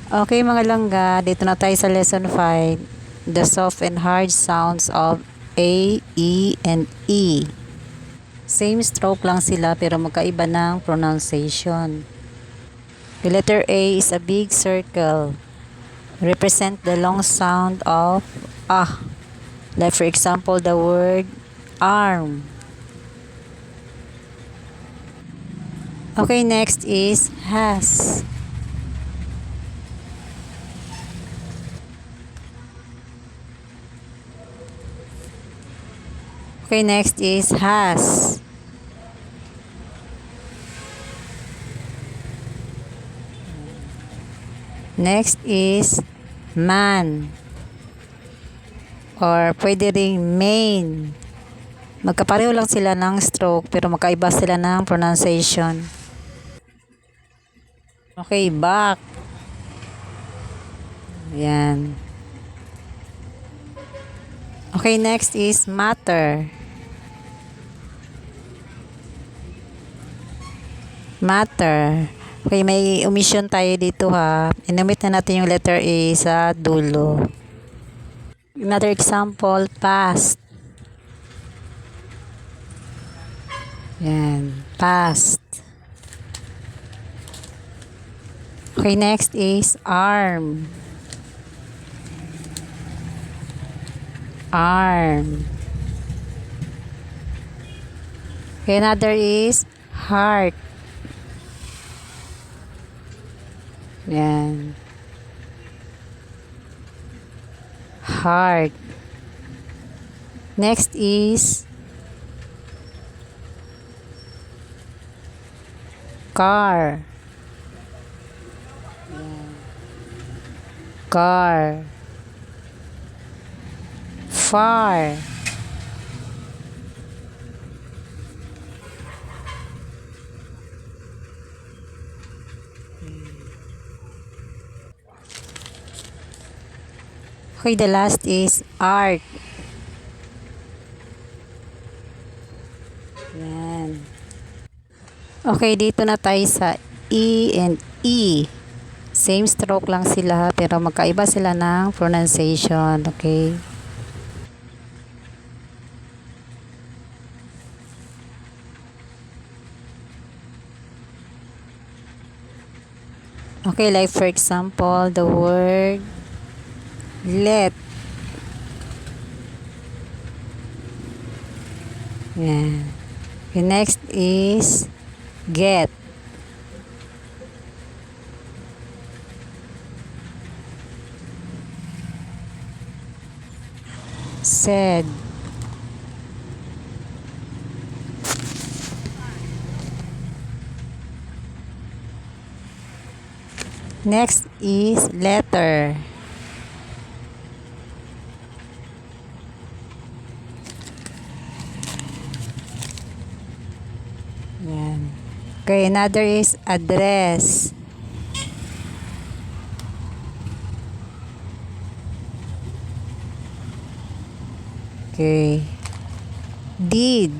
Okay mga langga, dito na tayo sa lesson 5. The soft and hard sounds of A, E, and E. Same stroke lang sila pero magkaiba ng pronunciation. The letter A is a big circle. Represent the long sound of ah. Like for example, the word arm. Okay, next is has. Okay, next is has. Next is man. Or pwede ring main. Magkapareho lang sila ng stroke pero magkaiba sila ng pronunciation. Okay, back. Yan. Okay, next is matter. Matter. Okay, may omission tayo dito ha. Inumit na natin yung letter A sa dulo. Another example, past. Yan, past. Okay, next is arm. Arm. Okay, another is heart. Yan. Heart. Next is car. Yan. Car. Far. Okay, the last is art. Yan. Okay, dito na tayo sa E and E. Same stroke lang sila pero magkaiba sila ng pronunciation. Okay. Okay, like for example, the word let. Yan. Okay, next is get. Said. Next is letter. Yan. Okay, another is address. Okay. Did.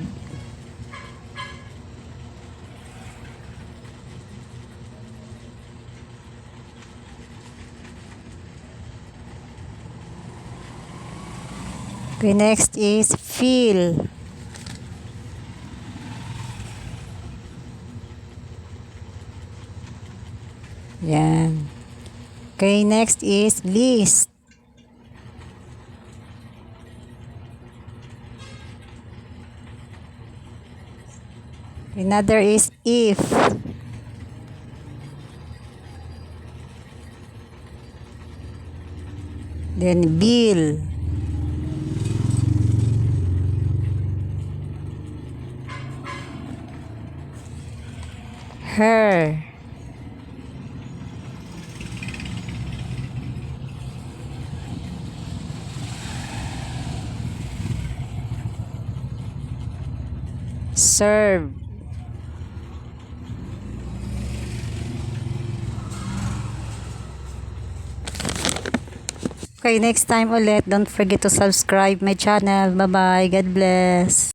Okay, next is feel. Yan. Okay, next is list. Another is if. Then bill. Her. Serve. Okay, next time ulit, don't forget to subscribe my channel. Bye-bye. God bless.